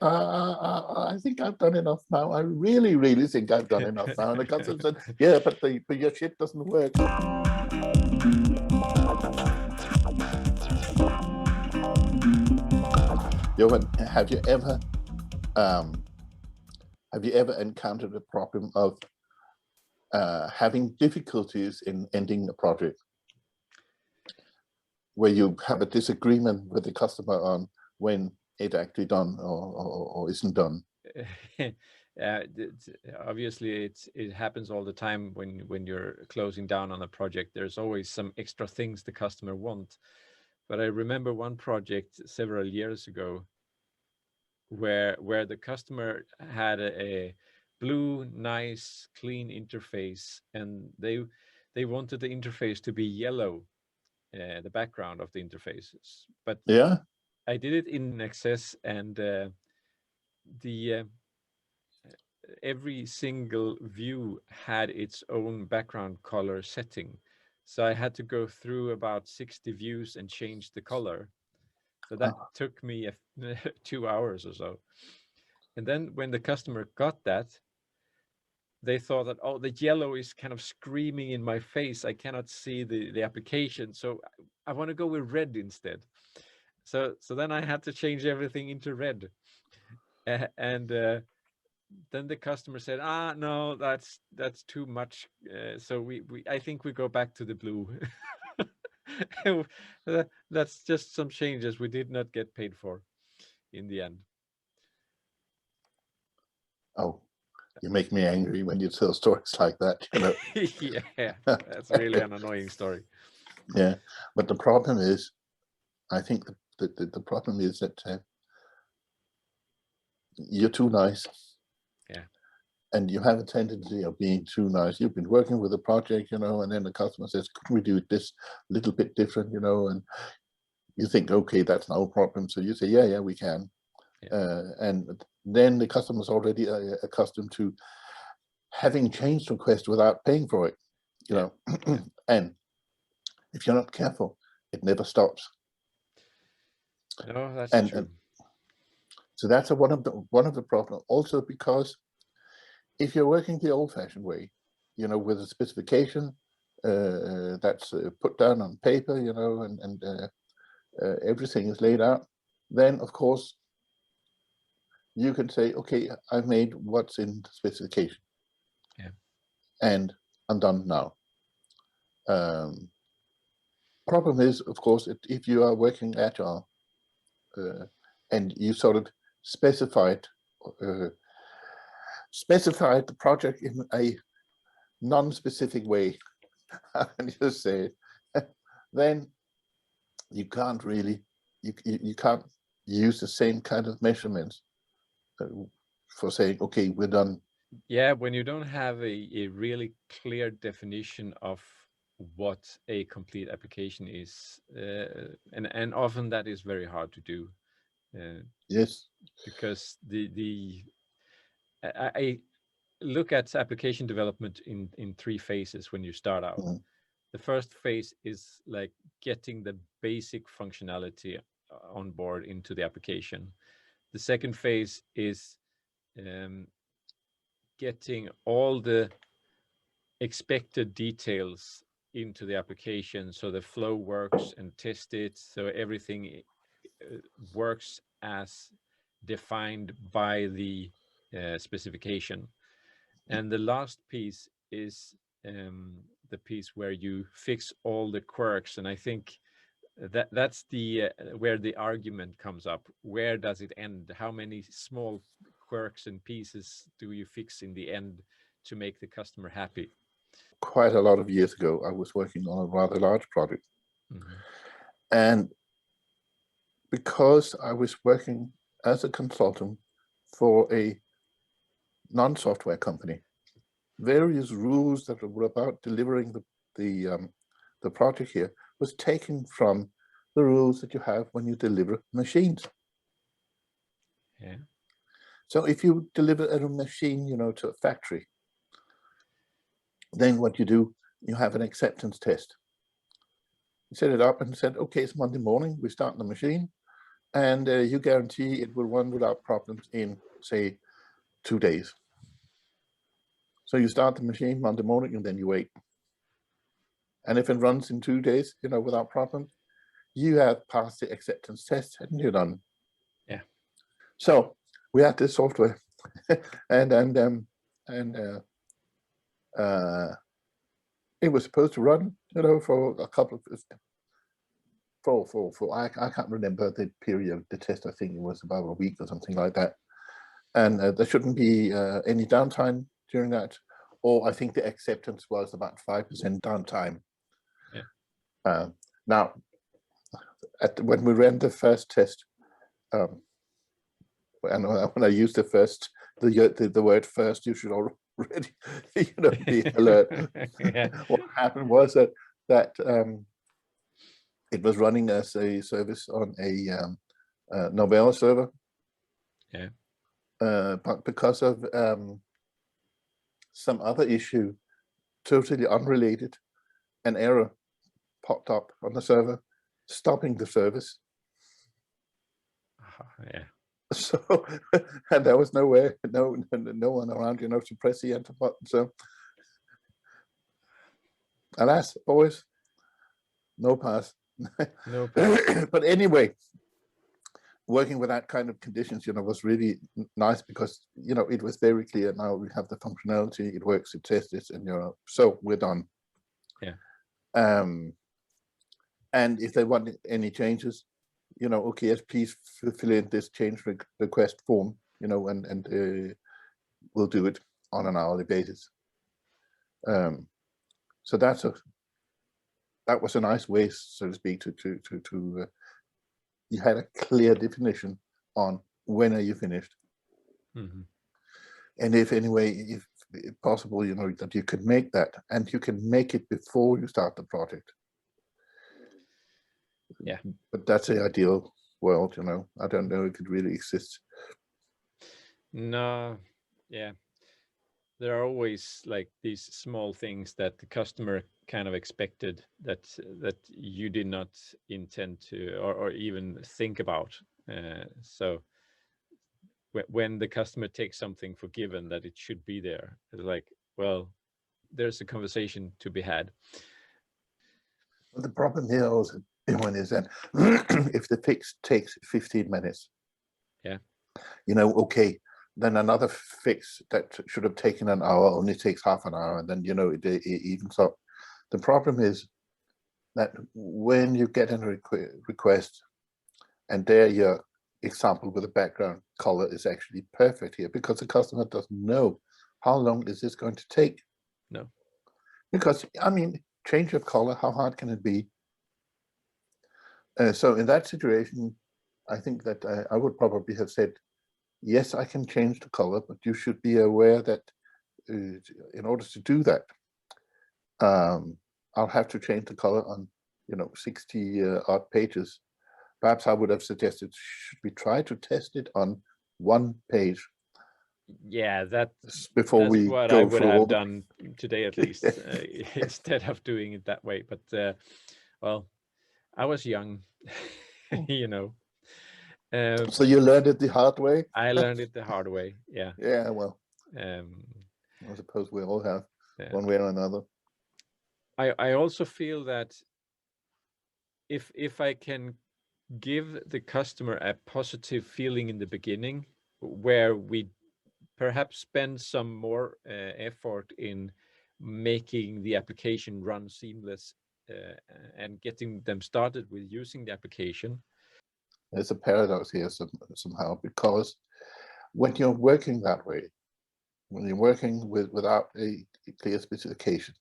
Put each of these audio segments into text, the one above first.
I think I've done enough now. I really, really think I've done enough now. And the customer said, yeah, but your shit doesn't work. Johan, um, have you ever encountered a problem of having difficulties in ending a project, where you have a disagreement with the customer on when it's actually done or isn't done? Obviously, it happens all the time when you're closing down on a project. There's always some extra things the customer want. But I remember one project several years ago where the customer had a blue, nice, clean interface, and they wanted the interface to be yellow, the background of the interfaces. But Yeah. I did it in excess, and the every single view had its own background color setting. So I had to go through about 60 views and change the color. So that Uh, took me 2 hours or so. And then when the customer got that, they thought that, oh, the yellow is kind of screaming in my face. I cannot see the application. So I want to go with red instead. So then I had to change everything into red. And then the customer said, ah, no, that's too much. So we I think we go back to the blue. That's just some changes we did not get paid for in the end. oh, you make me angry when you tell stories like that, you know. Yeah, that's really an annoying story. Yeah, but the problem is, I think the problem is that you're too nice, Yeah, and you have a tendency of being too nice. You've been working with a project, you know, and then the customer says, "Could we do this little bit different?" You know, and you think, "Okay, that's no problem." So you say, "Yeah, yeah, we can," yeah, and then the customer's already accustomed to having change requests without paying for it, you yeah, know, yeah. and if you're not careful, it never stops. No, that's And true. so that's one of the problems. Also, because if you're working the old-fashioned way, you know, with a specification that's put down on paper, you know, and everything is laid out, then of course you can say, okay, I've made what's in the specification, Yeah, and I'm done now. Um, Problem is, of course, if you are working agile uh, and you sort of specified uh, specified the project in a non-specific way, and you say it, then you can't really you can't use the same kind of measurements uh, for saying, okay, we're done. yeah. When you don't have a really clear definition of what a complete application is, and often that is very hard to do, uh, Yes. because the I look at application development in three phases when you start out. Mm. The first phase is like getting the basic functionality on board into the application. The second phase is um, getting all the expected details into the application so the flow works and test it so everything works as defined by the specification. And the last piece is the piece where you fix all the quirks. And I think that's the where the argument comes up. Where does it end? How many small quirks and pieces do you fix in the end to make the customer happy? Quite a lot of years ago, I was working on a rather large project, Hmm. and because I was working as a consultant for a non-software company, various rules that were about delivering the project here was taken from the rules that you have when you deliver machines. Yeah, So if you deliver a machine, you know, to a factory, then what you do, you have an acceptance test. You set it up and said, okay, it's Monday morning, we start the machine. and you guarantee it will run without problems in, say, 2 days. So you start the machine Monday morning and then you wait. And if it runs in 2 days, without problems, you have passed the acceptance test and you're done. Yeah. So we had this software, and it was supposed to run, for a couple of I can't remember the period of the test. I think it was about a week or something like that, and there shouldn't be any downtime during that. Or I think the acceptance was about 5% downtime. Yeah. Now, when we ran the first test, and when I used the word first, you should already be alert. Yeah. What happened was that it was running as a service on a Novella server. Yeah. But because of some other issue, totally unrelated, an error popped up on the server, stopping the service. Yeah. So, and there was no one around, to press the enter button. So, alas, boys, no pass. No pass. But anyway, working with that kind of conditions, was really nice because, it was very clear. Now we have the functionality, it works, it tests it, and so we're done. Yeah. And if they want any changes, okay, yes, please fill in this change request form, and we'll do it on an hourly basis. So that was a nice way, so to speak, to you had a clear definition on when are you finished. Mm-hmm. And if possible, that you could make that, and you can make it before you start the project. Yeah. But that's the ideal world, I don't know if it really exists. No. Yeah. There are always like these small things that the customer kind of expected that you did not intend to or even think about. So when the customer takes something for given that it should be there, it's like, well, there's a conversation to be had. But the problem here also is that if the fix takes 15 minutes, yeah, okay, then another fix that should have taken an hour only takes half an hour, and then it evens up. The problem is that when you get a request, and there your example with the background color is actually perfect here, because the customer doesn't know how long is this going to take. No, because change of color, how hard can it be? So in that situation, I think that I would probably have said, yes, I can change the color, but you should be aware that in order to do that, I'll have to change the color on 60 odd pages. Perhaps I would have suggested, should we try to test it on one page? Yeah, that's we what go I would through have all done today, at least, instead of doing it that way. But well, I was young, So you learned it the hard way? I learned it the hard way. Yeah. Yeah, well, I suppose we all have, one way or another. I also feel that if I can give the customer a positive feeling in the beginning, where we perhaps spend some more effort in making the application run seamless and getting them started with using the application. There's a paradox here somehow, because when you're working that way, when you're working without a clear specification,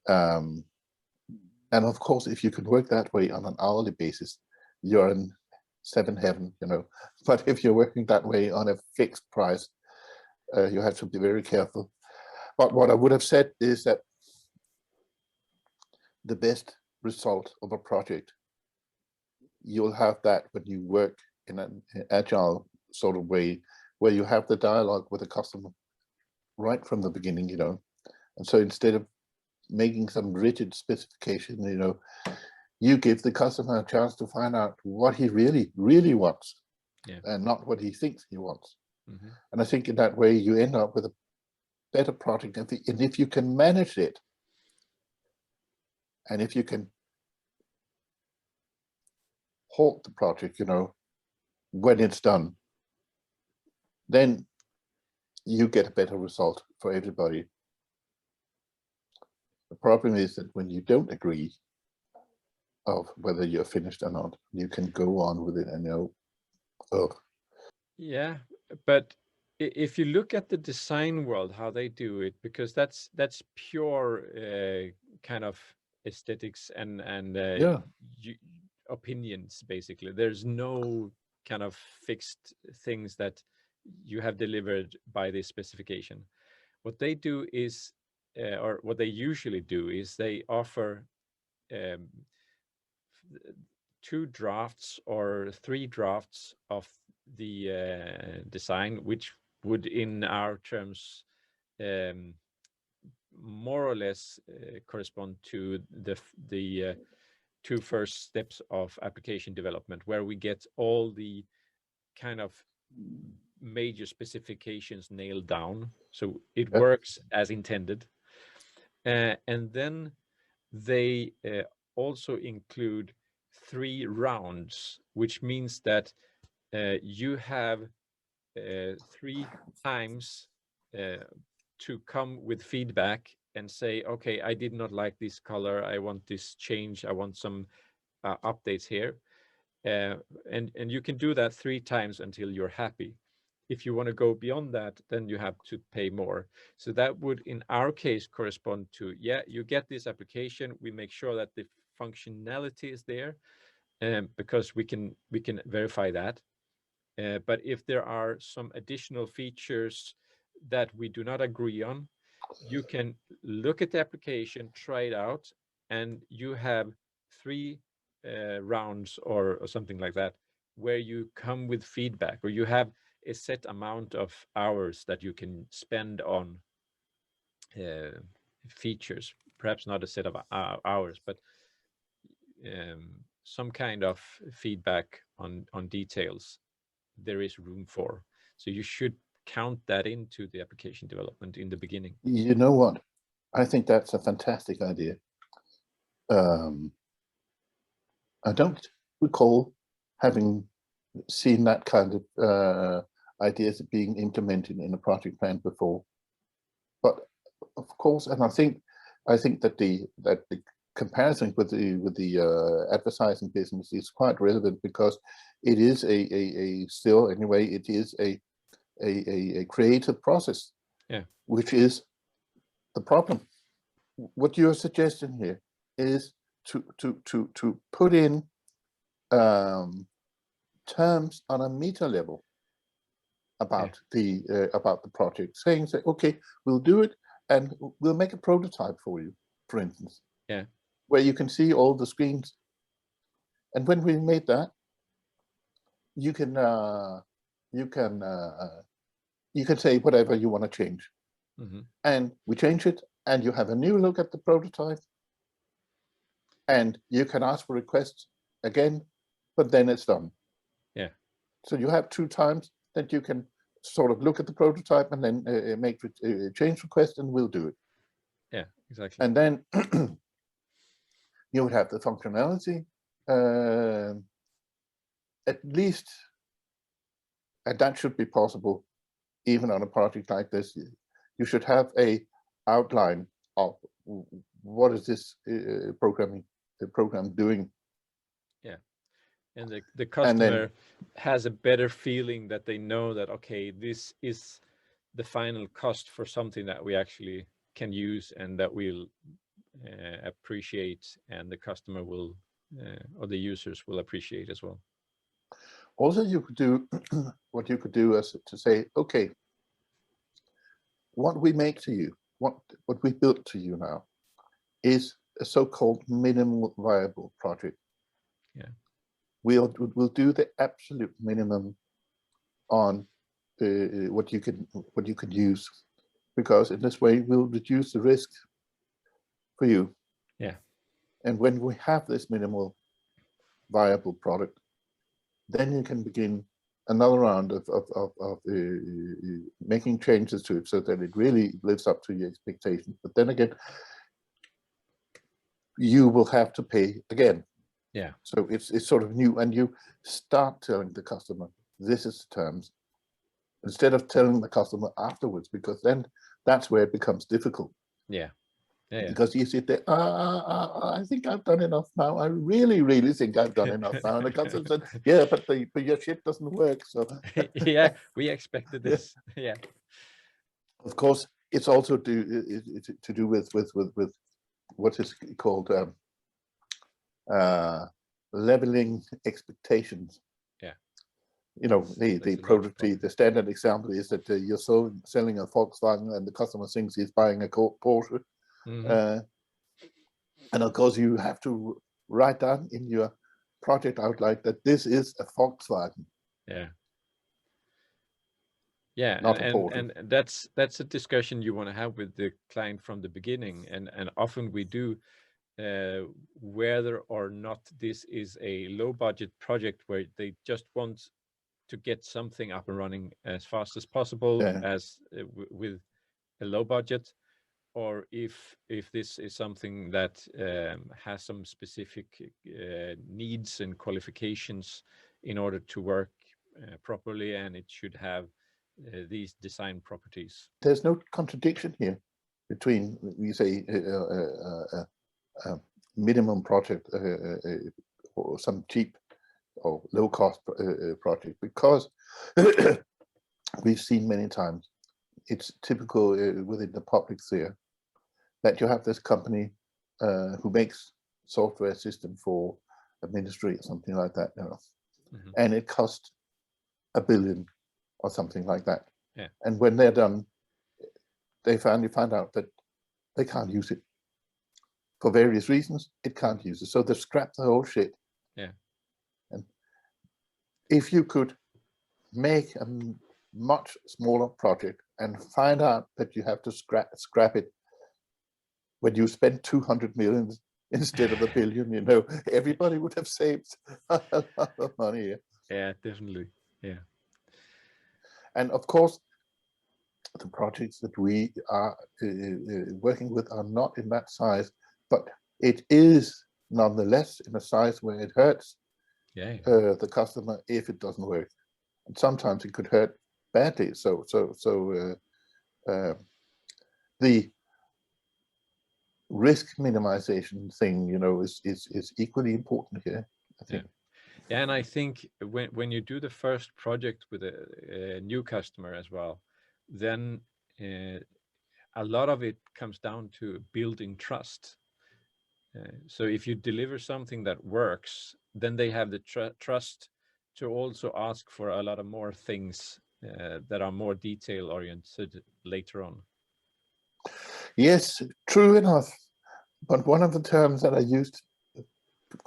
and of course, if you can work that way on an hourly basis, you're in heaven, But if you're working that way on a fixed price, you have to be very careful. But what I would have said is that the best result of a project, you'll have that when you work in an agile sort of way, where you have the dialogue with the customer right from the beginning, And so instead of making some rigid specification, you give the customer a chance to find out what he really wants, and not what he thinks he wants. And I think in that way you end up with a better product. And if you can manage it, and if you can halt the project, when it's done, then you get a better result for everybody. The problem is that when you don't agree of whether you're finished or not, you can go on with it and oh. Yeah, but if you look at the design world, how they do it, because that's pure kind of aesthetics and opinions, basically. There's no kind of fixed things that you have delivered by this specification. What they do is, or what they usually do is, they offer 2 drafts or 3 drafts of the design, which would, in our terms, more or less correspond to the 2 first steps of application development, where we get all the kind of major specifications nailed down, so it works as intended. And then they also include 3 rounds, which means that you have 3 times to come with feedback and say, okay, I did not like this color, I want this change, I want some updates here. And you can do that 3 times until you're happy. If you want to go beyond that, then you have to pay more. So that would, in our case, correspond to, you get this application, we make sure that the functionality is there, because we can verify that. But if there are some additional features that we do not agree on, you can look at the application, try it out, and you have 3 rounds or something like that, where you come with feedback, or you have a set amount of hours that you can spend on features. Perhaps not a set of hours, but some kind of feedback on details there is room for. So you should count that into the application development in the beginning. You know what? I think that's a fantastic idea. I don't recall having seen that kind of ideas being implemented in a project plan before. But of course, and I think that the comparison with the advertising business is quite relevant, because it is a still, anyway, it is a creative process, which is the problem. What you're suggesting here is to put in terms on a meta level about the project, saying, okay, we'll do it, and we'll make a prototype for you, for instance, where you can see all the screens. And when we made that, you can say whatever you want to change, and we change it, and you have a new look at the prototype, and you can ask for requests again, but then it's done. So you have 2 times that you can sort of look at the prototype and then make a change request, and we'll do it. Exactly. And then you would have the functionality, at least, and that should be possible even on a project like this. You should have a outline of what is this program doing. And the customer has a better feeling that they know that, okay, this is the final cost for something that we actually can use and that we'll appreciate, and the customer will, or the users will appreciate as well. Also, you could do what you could do is to say, okay, what we make to you, what we built to you now, is a so-called minimum viable project. We'll do the absolute minimum on what you can use, because in this way we'll reduce the risk for you. And when we have this minimal viable product, then you can begin another round of making changes to it so that it really lives up to your expectations. But then again, you will have to pay again. Yeah. So it's sort of new, and you start telling the customer, this is the terms, instead of telling the customer afterwards, because then that's where it becomes difficult. Yeah. Yeah. Because you sit there, I think I've done enough now. I really think I've done enough now. And the customer said, yeah, but your shit doesn't work. So yeah, we expected this. Yeah. Of course, it's also to do with what is called leveling expectations. Yeah. You know, the standard example is that you're selling a Volkswagen and the customer thinks he's buying a Porsche. And of course, you have to write down in your project outline that this is a Volkswagen. Yeah. Yeah, not a Porsche. and that's a discussion you want to have with the client from the beginning, and often we do, whether or not this is a low budget project where they just want to get something up and running as fast as possible, as with a low budget, or if this is something that has some specific needs and qualifications in order to work properly, and it should have these design properties. There's no contradiction here between, we say, minimum project or some cheap or low cost project, because we've seen many times, it's typical within the public sphere that you have this company who makes software system for a ministry or something like that, you know, and it costs $1 billion or something like that. Yeah. And when they're done, they finally find out that they can't use it for various reasons. It can't use it, so they scrap the whole shit. Yeah. And if you could make a much smaller project and find out that you have to scrap it when you spend 200 million instead of $1 billion, you know, everybody would have saved a lot of money. Yeah, definitely. Yeah. And of course, the projects that we are working with are not in that size, but it is nonetheless in a size where it hurts the customer if it doesn't work. And sometimes it could hurt badly. So the risk minimization thing, you know, is equally important here, I think. Yeah, and I think when you do the first project with a new customer as well, then a lot of it comes down to building trust. So if you deliver something that works, then they have the trust to also ask for a lot of more things that are more detail oriented later on. Yes, true enough. But one of the terms that I used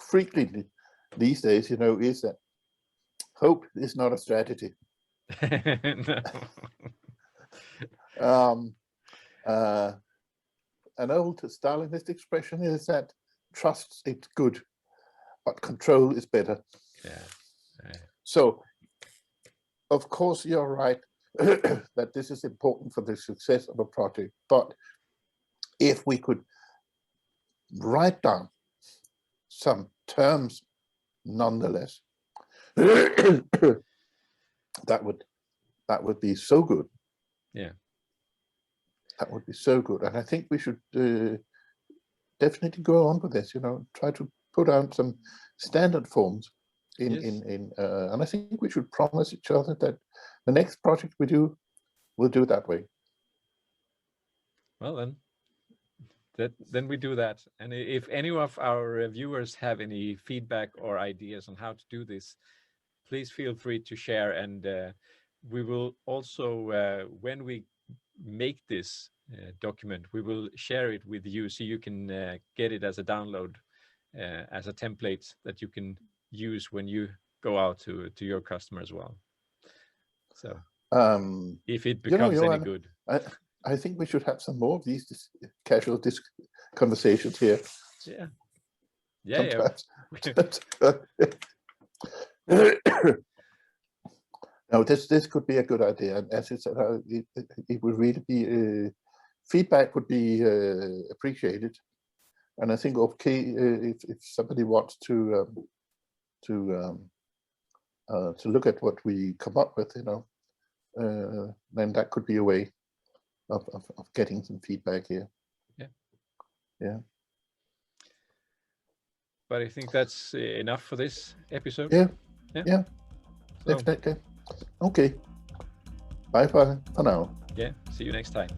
frequently these days, you know, is that hope is not a strategy. An old Stalinist expression is that trust is good, but control is better. Yeah. So, of course, you're right that this is important for the success of a project. But if we could write down some terms, nonetheless, that would be so good. Yeah. That would be so good, and I think we should definitely go on with this. You know, try to put out some standard forms and I think we should promise each other that the next project we do, we'll do it that way. Well, then we do that. And if any of our viewers have any feedback or ideas on how to do this, please feel free to share. And we will also, when we make this document, we will share it with you so you can get it as a download, as a template that you can use when you go out to your customer as well. So if it becomes any good. I think we should have some more of these casual conversations here. Yeah. Yeah. sometimes. No, this could be a good idea. And as you said, it would really be feedback would be appreciated. And I think if somebody wants to look at what we come up with, then that could be a way of getting some feedback here. Yeah. But I think that's enough for this episode. Yeah. So, definitely. Okay. Bye for now. Yeah. See you next time.